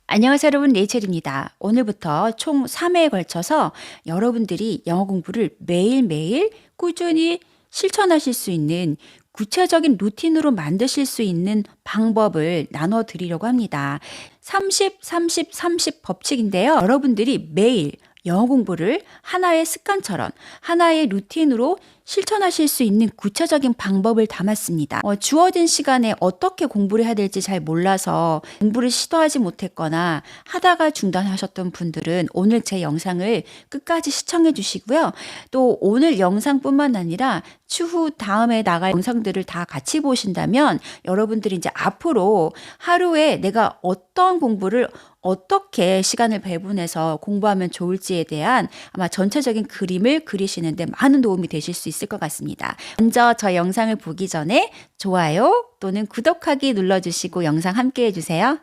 안녕하세요 여러분, 레이첼입니다. 오늘부터 총 3회에 걸쳐서 여러분들이 영어 공부를 매일매일 꾸준히 실천하실 수 있는 구체적인 루틴으로 만드실 수 있는 방법을 나눠드리려고 합니다. 30, 30, 30 법칙인데요. 여러분들이 매일 영어 공부를 하나의 습관처럼 하나의 루틴으로 실천하실 수 있는 구체적인 방법을 담았습니다. 주어진 시간에 어떻게 공부를 해야 될지 잘 몰라서 공부를 시도하지 못했거나 하다가 중단하셨던 분들은 오늘 제 영상을 끝까지 시청해 주시고요. 또 오늘 영상뿐만 아니라 추후 다음에 나갈 영상들을 다 같이 보신다면 여러분들이 이제 앞으로 하루에 내가 어떤 공부를 어떻게 시간을 배분해서 공부하면 좋을지에 대한 아마 전체적인 그림을 그리시는데 많은 도움이 되실 수 있을 것 같습니다. 먼저 저 영상을 보기 전에 좋아요 또는 구독하기 눌러주시고 영상 함께 해주세요.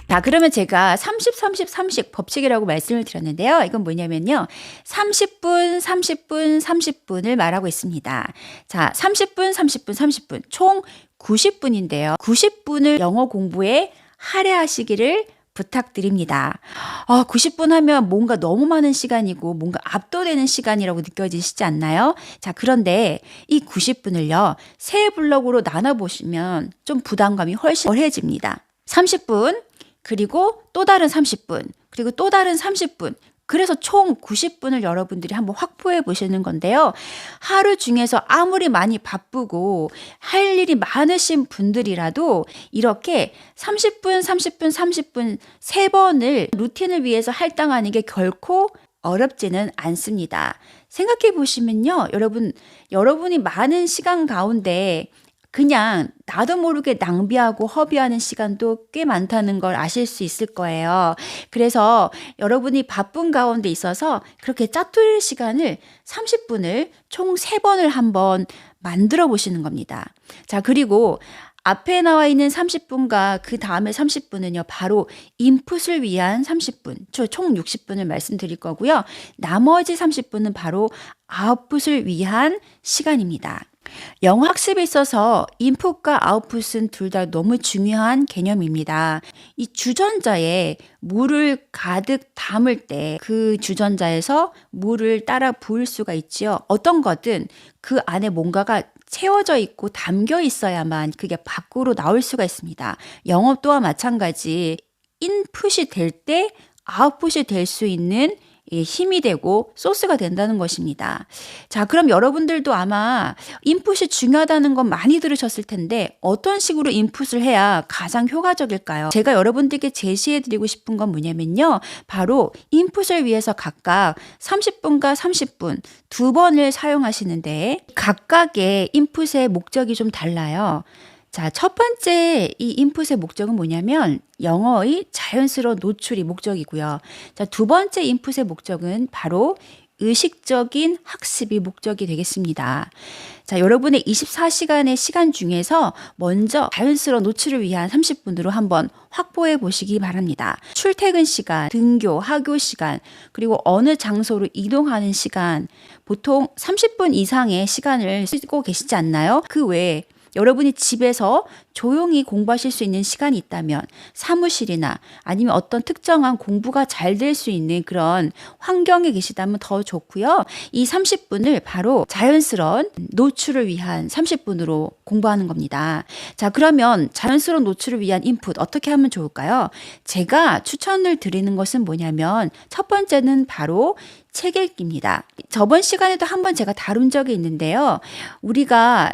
자, 그러면 제가 30, 30, 30 법칙이라고 말씀을 드렸는데요. 이건 뭐냐면요. 30분, 30분, 30분을 말하고 있습니다. 자, 30분, 30분, 30분. 총 90분인데요. 90분을 영어 공부에 할애하시기를 부탁드립니다. 90분 하면 뭔가 너무 많은 시간이고 뭔가 압도되는 시간이라고 느껴지시지 않나요? 자, 그런데 이 90분을요. 세 블럭으로 나눠보시면 좀 부담감이 훨씬 덜해집니다. 30분, 그리고 또 다른 30분, 그리고 또 다른 30분. 그래서 총 90분을 여러분들이 한번 확보해 보시는 건데요. 하루 중에서 아무리 많이 바쁘고 할 일이 많으신 분들이라도 이렇게 30분, 30분, 30분 세 번을 루틴을 위해서 할당하는 게 결코 어렵지는 않습니다. 생각해 보시면요. 여러분이 많은 시간 가운데 그냥 나도 모르게 낭비하고 허비하는 시간도 꽤 많다는 걸 아실 수 있을 거예요. 그래서 여러분이 바쁜 가운데 있어서 그렇게 짜투릴 시간을 30분을 총 3번을 한번 만들어 보시는 겁니다. 자, 그리고 앞에 나와 있는 30분과 그 다음에 30분은요, 바로 인풋을 위한 30분, 총 60분을 말씀드릴 거고요. 나머지 30분은 바로 아웃풋을 위한 시간입니다. 영어 학습에 있어서 인풋과 아웃풋은 둘 다 너무 중요한 개념입니다. 이 주전자에 물을 가득 담을 때 그 주전자에서 물을 따라 부을 수가 있지요. 어떤 거든 그 안에 뭔가가 채워져 있고 담겨 있어야만 그게 밖으로 나올 수가 있습니다. 영어 또한 마찬가지 인풋이 될 때 아웃풋이 될 수 있는 힘이 되고 소스가 된다는 것입니다. 자, 그럼 여러분들도 아마 인풋이 중요하다는 건 많이 들으셨을 텐데 어떤 식으로 인풋을 해야 가장 효과적일까요? 제가 여러분들께 제시해 드리고 싶은 건 뭐냐면요. 바로 인풋을 위해서 각각 30분과 30분 두 번을 사용하시는데 각각의 인풋의 목적이 좀 달라요. 자, 첫 번째 이 인풋의 목적은 뭐냐면 영어의 자연스러운 노출이 목적이고요. 자, 두 번째 인풋의 목적은 바로 의식적인 학습이 목적이 되겠습니다. 자, 여러분의 24시간의 시간 중에서 먼저 자연스러운 노출을 위한 30분으로 한번 확보해 보시기 바랍니다. 출퇴근 시간, 등교, 하교 시간, 그리고 어느 장소로 이동하는 시간, 보통 30분 이상의 시간을 쓰고 계시지 않나요? 그 외에 여러분이 집에서 조용히 공부하실 수 있는 시간이 있다면 사무실이나 아니면 어떤 특정한 공부가 잘 될 수 있는 그런 환경에 계시다면 더 좋고요. 이 30분을 바로 자연스러운 노출을 위한 30분으로 공부하는 겁니다. 자, 그러면 자연스러운 노출을 위한 인풋 어떻게 하면 좋을까요? 제가 추천을 드리는 것은 뭐냐면 첫 번째는 바로 책 읽기입니다. 저번 시간에도 한번 제가 다룬 적이 있는데요. 우리가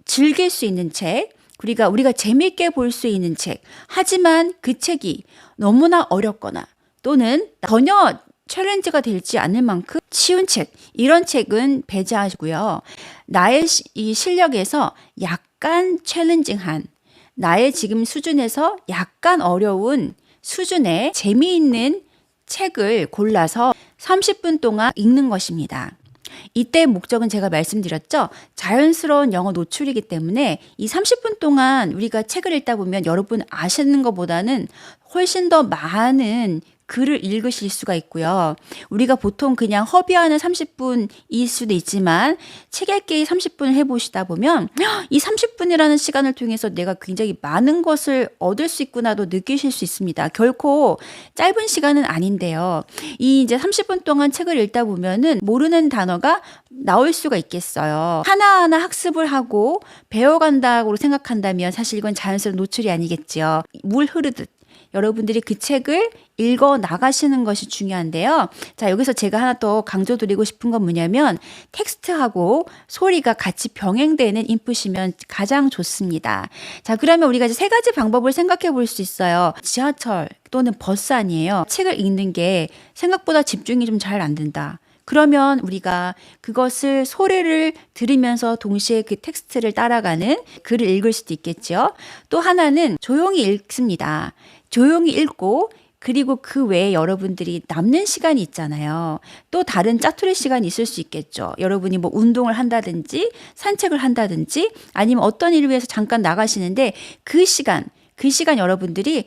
즐길 수 있는 책, 우리가 재미있게 볼 수 있는 책, 하지만 그 책이 너무나 어렵거나 또는 전혀 챌린지가 되지 않을 만큼 쉬운 책, 이런 책은 배제하시고요. 나의 이 실력에서 약간 챌린징한, 나의 지금 수준에서 약간 어려운 수준의 재미있는 책을 골라서 30분 동안 읽는 것입니다. 이때 목적은 제가 말씀드렸죠. 자연스러운 영어 노출이기 때문에 이 30분 동안 우리가 책을 읽다 보면 여러분 아시는 것보다는 훨씬 더 많은 글을 읽으실 수가 있고요. 우리가 보통 그냥 허비하는 30분일 수도 있지만 책 읽기 30분을 해보시다 보면 이 30분이라는 시간을 통해서 내가 굉장히 많은 것을 얻을 수 있구나도 느끼실 수 있습니다. 결코 짧은 시간은 아닌데요. 이 이제 30분 동안 책을 읽다 보면은 모르는 단어가 나올 수가 있겠어요. 하나하나 학습을 하고 배워간다고 생각한다면 사실 이건 자연스러운 노출이 아니겠죠. 물 흐르듯 여러분들이 그 책을 읽어 나가시는 것이 중요한데요. 자, 여기서 제가 하나 더 강조드리고 싶은 건 뭐냐면 텍스트하고 소리가 같이 병행되는 인풋이면 가장 좋습니다. 자, 그러면 우리가 이제 세 가지 방법을 생각해 볼 수 있어요. 지하철 또는 버스 아니에요. 책을 읽는 게 생각보다 집중이 좀 잘 안 된다. 그러면 우리가 그것을 소리를 들으면서 동시에 그 텍스트를 따라가는 글을 읽을 수도 있겠죠. 또 하나는 조용히 읽습니다. 조용히 읽고 그리고 그 외에 여러분들이 남는 시간이 있잖아요. 또 다른 짜투리 시간이 있을 수 있겠죠. 여러분이 뭐 운동을 한다든지 산책을 한다든지 아니면 어떤 일을 위해서 잠깐 나가시는데 그 시간 여러분들이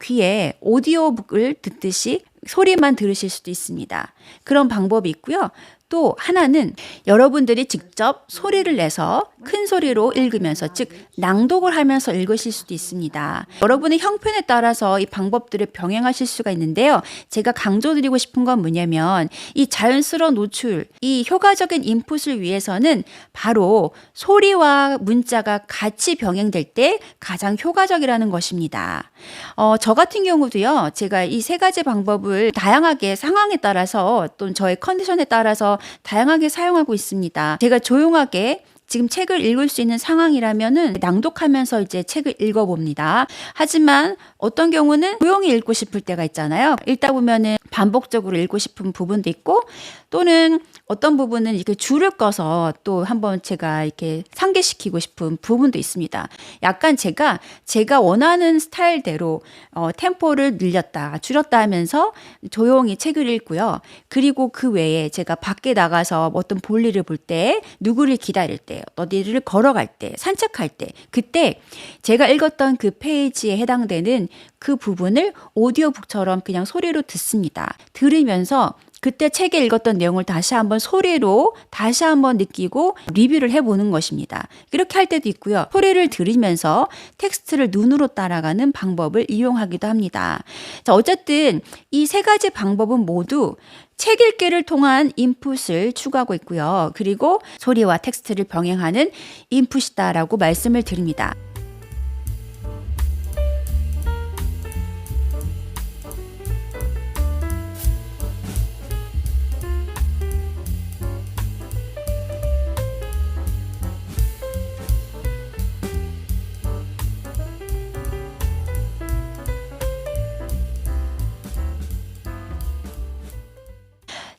귀에 오디오북을 듣듯이 소리만 들으실 수도 있습니다. 그런 방법이 있고요. 또 하나는 여러분들이 직접 소리를 내서 큰 소리로 읽으면서 즉 낭독을 하면서 읽으실 수도 있습니다. 여러분의 형편에 따라서 이 방법들을 병행하실 수가 있는데요. 제가 강조드리고 싶은 건 뭐냐면 이 자연스러운 노출, 이 효과적인 인풋을 위해서는 바로 소리와 문자가 같이 병행될 때 가장 효과적이라는 것입니다. 저 같은 경우도요. 제가 이 세 가지 방법을 다양하게 상황에 따라서 또는 저의 컨디션에 따라서 다양하게 사용하고 있습니다. 제가 조용하게 지금 책을 읽을 수 있는 상황이라면은 낭독하면서 이제 책을 읽어봅니다. 하지만 어떤 경우는 조용히 읽고 싶을 때가 있잖아요. 읽다 보면은 반복적으로 읽고 싶은 부분도 있고 또는 어떤 부분은 이렇게 줄을 꺼서 또 한번 제가 이렇게 상기시키고 싶은 부분도 있습니다. 약간 제가 원하는 스타일대로 템포를 늘렸다 줄였다 하면서 조용히 책을 읽고요. 그리고 그 외에 제가 밖에 나가서 어떤 볼일을 볼 때 누구를 기다릴 때 어디를 걸어갈 때 산책할 때 그때 제가 읽었던 그 페이지에 해당되는 그 부분을 오디오북처럼 그냥 소리로 듣습니다. 들으면서 그때 책에 읽었던 내용을 다시 한번 소리로 다시 한번 느끼고 리뷰를 해보는 것입니다. 이렇게 할 때도 있고요. 소리를 들으면서 텍스트를 눈으로 따라가는 방법을 이용하기도 합니다. 자, 어쨌든 이 세 가지 방법은 모두 책 읽기를 통한 인풋을 추구하고 있고요. 그리고 소리와 텍스트를 병행하는 인풋이다라고 말씀을 드립니다.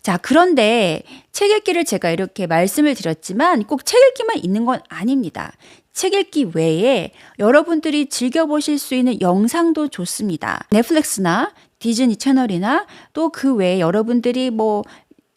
자, 그런데 책 읽기를 제가 이렇게 말씀을 드렸지만 꼭 책 읽기만 있는 건 아닙니다. 책 읽기 외에 여러분들이 즐겨보실 수 있는 영상도 좋습니다. 넷플릭스나 디즈니 채널이나 또 그 외에 여러분들이 뭐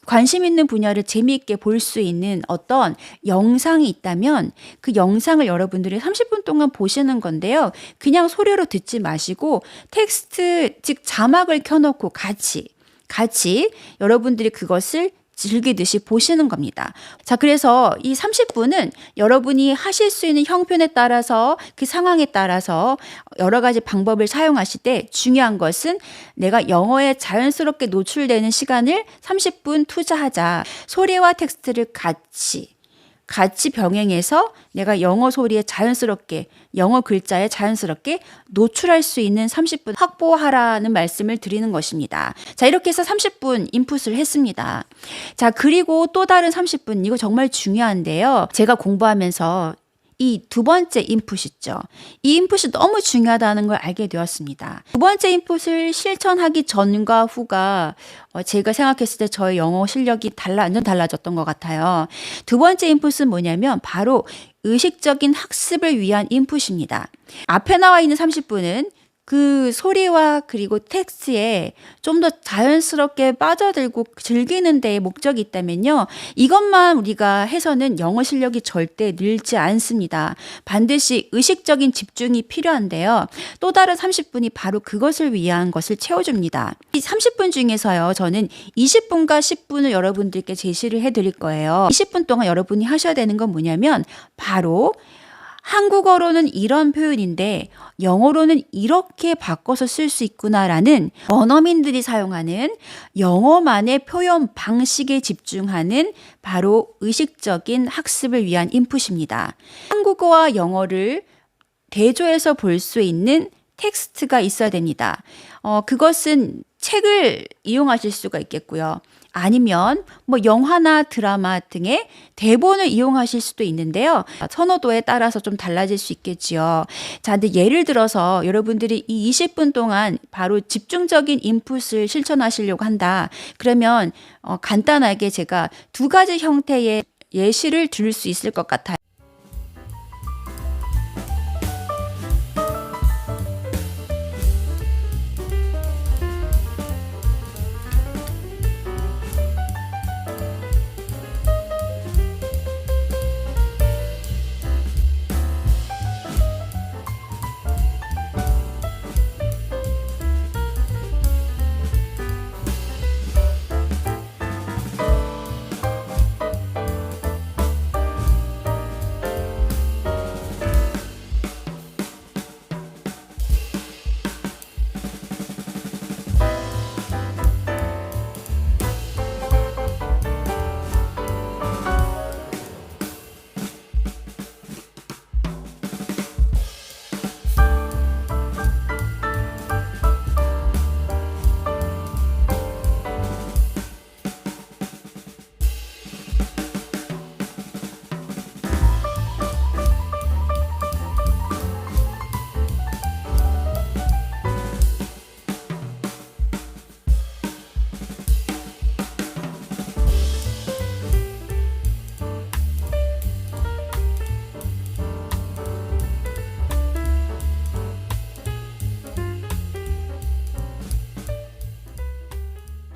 관심 있는 분야를 재미있게 볼 수 있는 어떤 영상이 있다면 그 영상을 여러분들이 30분 동안 보시는 건데요. 그냥 소리로 듣지 마시고 텍스트, 즉 자막을 켜놓고 같이 여러분들이 그것을 즐기듯이 보시는 겁니다. 자, 그래서 이 30분은 여러분이 하실 수 있는 형편에 따라서 그 상황에 따라서 여러 가지 방법을 사용하실 때 중요한 것은 내가 영어에 자연스럽게 노출되는 시간을 30분 투자하자. 소리와 텍스트를 같이 병행해서 내가 영어 소리에 자연스럽게 영어 글자에 자연스럽게 노출할 수 있는 30분 확보하라는 말씀을 드리는 것입니다. 자, 이렇게 해서 30분 인풋을 했습니다. 자, 그리고 또 다른 30분 이거 정말 중요한데요. 제가 공부하면서 이 두 번째 인풋 있죠. 이 인풋이 너무 중요하다는 걸 알게 되었습니다. 두 번째 인풋을 실천하기 전과 후가 제가 생각했을 때 저의 영어 실력이 완전 달라졌던 것 같아요. 두 번째 인풋은 뭐냐면 바로 의식적인 학습을 위한 인풋입니다. 앞에 나와 있는 30분은 그 소리와 그리고 텍스트에 좀 더 자연스럽게 빠져들고 즐기는 데에 목적이 있다면요. 이것만 우리가 해서는 영어 실력이 절대 늘지 않습니다. 반드시 의식적인 집중이 필요한데요. 또 다른 30분이 바로 그것을 위한 것을 채워줍니다. 이 30분 중에서요. 저는 20분과 10분을 여러분들께 제시를 해드릴 거예요. 20분 동안 여러분이 하셔야 되는 건 뭐냐면 바로 한국어로는 이런 표현인데 영어로는 이렇게 바꿔서 쓸 수 있구나라는 원어민들이 사용하는 영어만의 표현 방식에 집중하는 바로 의식적인 학습을 위한 인풋입니다. 한국어와 영어를 대조해서 볼 수 있는 텍스트가 있어야 됩니다. 그것은 책을 이용하실 수가 있겠고요. 아니면 뭐 영화나 드라마 등의 대본을 이용하실 수도 있는데요. 선호도에 따라서 좀 달라질 수 있겠지요. 자, 근데 예를 들어서 여러분들이 이 20분 동안 바로 집중적인 인풋을 실천하시려고 한다. 그러면 간단하게 제가 두 가지 형태의 예시를 드릴 수 있을 것 같아요.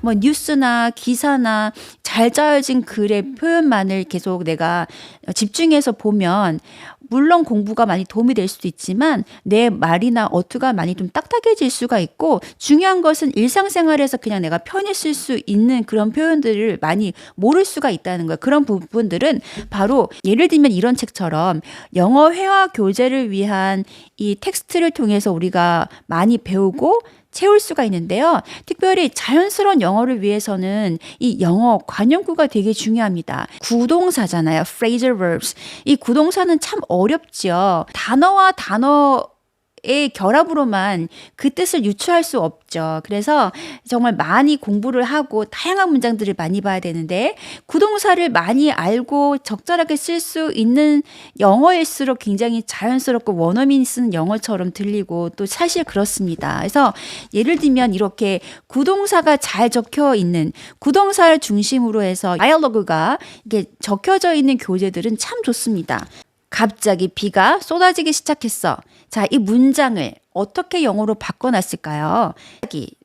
뭐 뉴스나 기사나 잘 짜여진 글의 표현만을 계속 내가 집중해서 보면 물론 공부가 많이 도움이 될 수도 있지만 내 말이나 어투가 많이 좀 딱딱해질 수가 있고 중요한 것은 일상생활에서 그냥 내가 편히 쓸 수 있는 그런 표현들을 많이 모를 수가 있다는 거예요. 그런 부분들은 바로 예를 들면 이런 책처럼 영어 회화 교재를 위한 이 텍스트를 통해서 우리가 많이 배우고 채울 수가 있는데요. 특별히 자연스러운 영어를 위해서는 이 영어 관용구가 되게 중요합니다. 구동사잖아요. phrasal verbs. 이 구동사는 참 어렵죠. 단어와 단어의 결합으로만 그 뜻을 유추할 수 없죠. 그래서 정말 많이 공부를 하고 다양한 문장들을 많이 봐야 되는데 구동사를 많이 알고 적절하게 쓸 수 있는 영어일수록 굉장히 자연스럽고 원어민이 쓰는 영어처럼 들리고 또 사실 그렇습니다. 그래서 예를 들면 이렇게 구동사가 잘 적혀 있는 구동사를 중심으로 해서 다이얼로그가 이게 적혀져 있는 교재들은 참 좋습니다. 갑자기 비가 쏟아지기 시작했어. 자, 이 문장을 어떻게 영어로 바꿔놨을까요?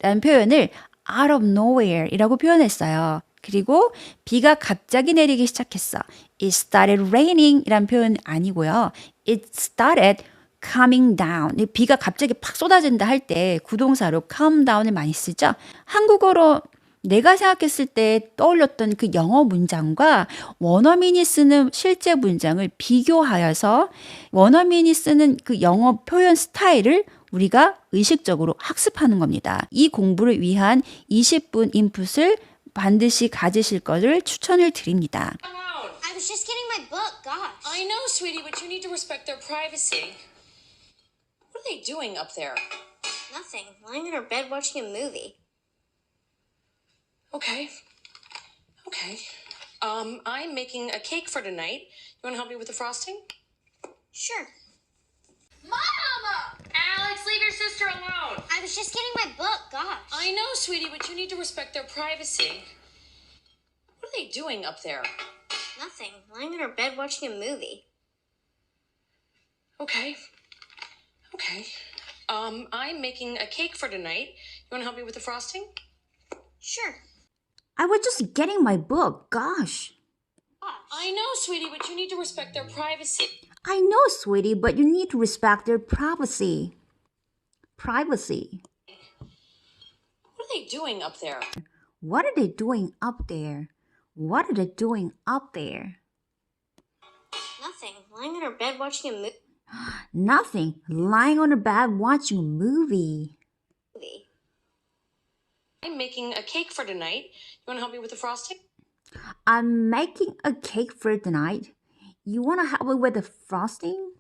라는 표현을 out of nowhere 이라고 표현했어요. 그리고 비가 갑자기 내리기 시작했어. It started raining 이란 표현 아니고요. It started coming down. 비가 갑자기 팍 쏟아진다 할 때 구동사로 calm down을 많이 쓰죠. 한국어로 내가 생각했을 때 떠올렸던 그 영어 문장과 원어민이 쓰는 실제 문장을 비교하여서 원어민이 쓰는 그 영어 표현 스타일을 우리가 의식적으로 학습하는 겁니다. 이 공부를 위한 20분 인풋을 반드시 가지실 것을 추천을 드립니다. I was just getting my book, gosh. I know, sweetie, but you need to respect their privacy. What are they doing up there? Nothing. Lying in her bed watching a movie. Okay. Okay. I'm making a cake for tonight. You want to help me with the frosting? Sure. Mama! Alex, leave your sister alone. I was just getting my book, gosh. I know, sweetie, but you need to respect their privacy. What are they doing up there? Nothing. Lying in her bed watching a movie. Okay. Okay. I'm making a cake for tonight. You want to help me with the frosting? Sure. I was just getting my book. Gosh. I know, sweetie, but you need to respect their privacy. I know, sweetie, but you need to respect their privacy. Privacy. What are they doing up there? What are they doing up there? What are they doing up there? Nothing. Lying in her bed watching a Nothing. Lying on a bed watching a movie. movie. I'm making a cake for tonight. You want to help me with the frosting? I'm making a cake for tonight. You want to help me with the frosting?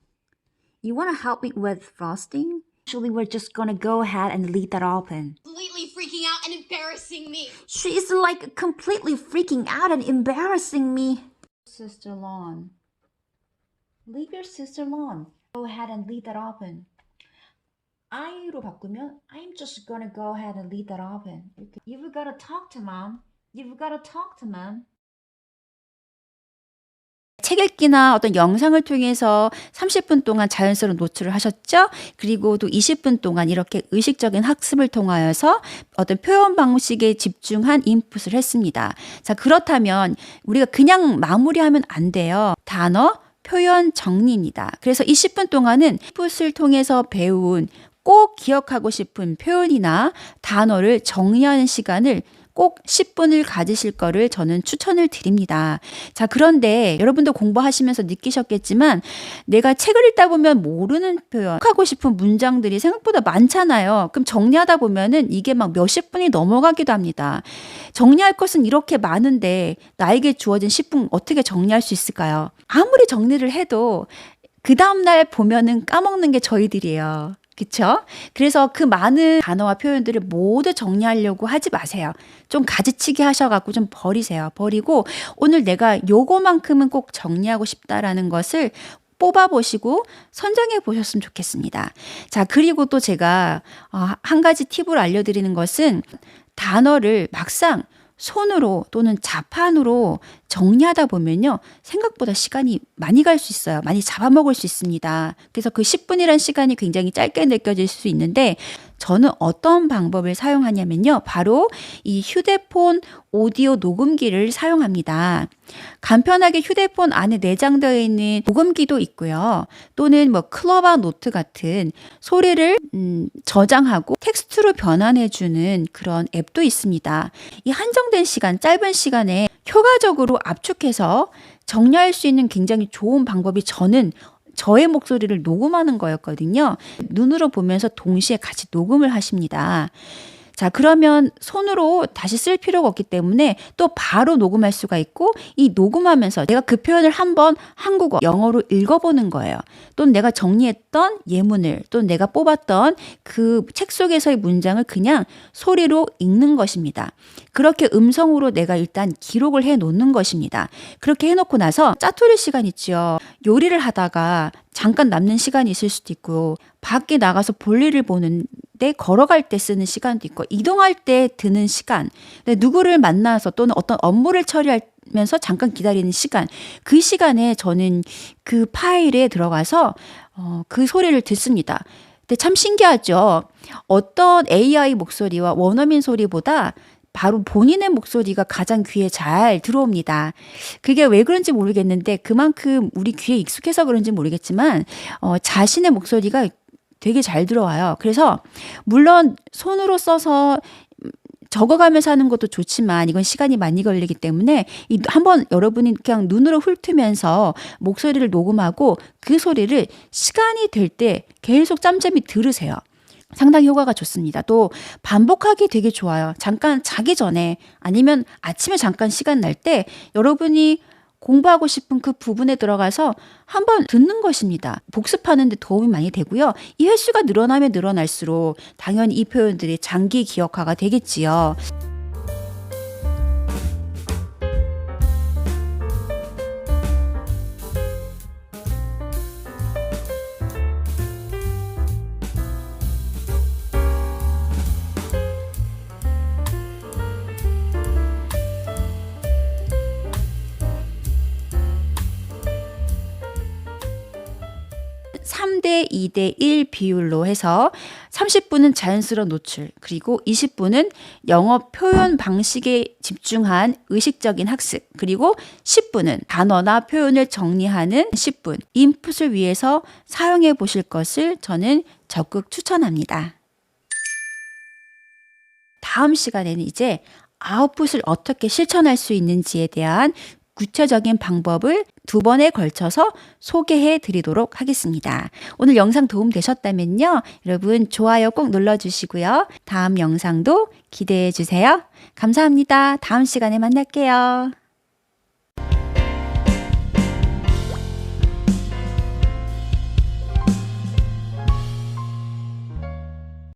You want to help me with frosting? Actually, we're just gonna go ahead and leave that open. Completely freaking out and embarrassing me. She's like completely freaking out and embarrassing me. Sister Lawn. Leave your sister alone. Go ahead and leave that open. I로 바꾸면 I'm just gonna go ahead and leave that open. You've gotta talk to mom. You've gotta talk to mom. 책 읽기나 어떤 영상을 통해서 30분 동안 자연스러운 노출을 하셨죠? 그리고 또 20분 동안 이렇게 의식적인 학습을 통하여서 어떤 표현 방식에 집중한 인풋을 했습니다. 자, 그렇다면 우리가 그냥 마무리하면 안 돼요. 단어, 표현 정리입니다. 그래서 20분 동안은 인풋을 통해서 배운 꼭 기억하고 싶은 표현이나 단어를 정리하는 시간을 꼭 10분을 가지실 거를 저는 추천을 드립니다. 자, 그런데 여러분도 공부하시면서 느끼셨겠지만 내가 책을 읽다 보면 모르는 표현, 하고 싶은 문장들이 생각보다 많잖아요. 그럼 정리하다 보면은 이게 막 몇십 분이 넘어가기도 합니다. 정리할 것은 이렇게 많은데 나에게 주어진 10분 어떻게 정리할 수 있을까요? 아무리 정리를 해도 그 다음날 보면은 까먹는 게 저희들이에요. 그쵸? 그래서 그 많은 단어와 표현들을 모두 정리하려고 하지 마세요. 좀 가지치기 하셔갖고 좀 버리세요. 버리고 오늘 내가 요거만큼은 꼭 정리하고 싶다라는 것을 뽑아보시고 선정해 보셨으면 좋겠습니다. 자, 그리고 또 제가 한 가지 팁을 알려드리는 것은 단어를 막상 손으로 또는 자판으로 정리하다 보면요. 생각보다 시간이 많이 갈 수 있어요. 많이 잡아먹을 수 있습니다. 그래서 그 10분이란 시간이 굉장히 짧게 느껴질 수 있는데 저는 어떤 방법을 사용하냐면요. 바로 이 휴대폰 오디오 녹음기를 사용합니다. 간편하게 휴대폰 안에 내장되어 있는 녹음기도 있고요. 또는 뭐 클로바 노트 같은 소리를 저장하고 텍스트로 변환해주는 그런 앱도 있습니다. 이 한정된 시간, 짧은 시간에 효과적으로 압축해서 정리할 수 있는 굉장히 좋은 방법이 저는 저의 목소리를 녹음하는 거였거든요. 눈으로 보면서 동시에 같이 녹음을 하십니다. 자, 그러면 손으로 다시 쓸 필요가 없기 때문에 또 바로 녹음할 수가 있고 이 녹음하면서 내가 그 표현을 한번 한국어, 영어로 읽어보는 거예요. 또는 내가 정리했던 예문을 또 내가 뽑았던 그 책 속에서의 문장을 그냥 소리로 읽는 것입니다. 그렇게 음성으로 내가 일단 기록을 해 놓는 것입니다. 그렇게 해놓고 나서 짜투리 시간 있죠. 요리를 하다가 잠깐 남는 시간이 있을 수도 있고 밖에 나가서 볼일을 보는데 걸어갈 때 쓰는 시간도 있고 이동할 때 드는 시간, 누구를 만나서 또는 어떤 업무를 처리하면서 잠깐 기다리는 시간, 그 시간에 저는 그 파일에 들어가서 그 소리를 듣습니다. 근데 참 신기하죠. 어떤 AI 목소리와 원어민 소리보다 바로 본인의 목소리가 가장 귀에 잘 들어옵니다. 그게 왜 그런지 모르겠는데 그만큼 우리 귀에 익숙해서 그런지 모르겠지만 자신의 목소리가 되게 잘 들어와요. 그래서 물론 손으로 써서 적어가면서 하는 것도 좋지만 이건 시간이 많이 걸리기 때문에 한번 여러분이 그냥 눈으로 훑으면서 목소리를 녹음하고 그 소리를 시간이 될 때 계속 짬짬이 들으세요. 상당히 효과가 좋습니다. 또 반복하기 되게 좋아요. 잠깐 자기 전에 아니면 아침에 잠깐 시간 날 때 여러분이 공부하고 싶은 그 부분에 들어가서 한번 듣는 것입니다. 복습하는 데 도움이 많이 되고요. 이 횟수가 늘어나면 늘어날수록 당연히 이 표현들이 장기 기억화가 되겠지요. 3대 2대 1 비율로 해서 30분은 자연스러운 노출, 그리고 20분은 영어 표현 방식에 집중한 의식적인 학습, 그리고 10분은 단어나 표현을 정리하는 10분, 인풋을 위해서 사용해 보실 것을 저는 적극 추천합니다. 다음 시간에는 이제 아웃풋을 어떻게 실천할 수 있는지에 대한 구체적인 방법을 2번에 걸쳐서 소개해 드리도록 하겠습니다. 오늘 영상 도움 되셨다면요. 여러분 좋아요 꼭 눌러주시고요. 다음 영상도 기대해 주세요. 감사합니다. 다음 시간에 만날게요.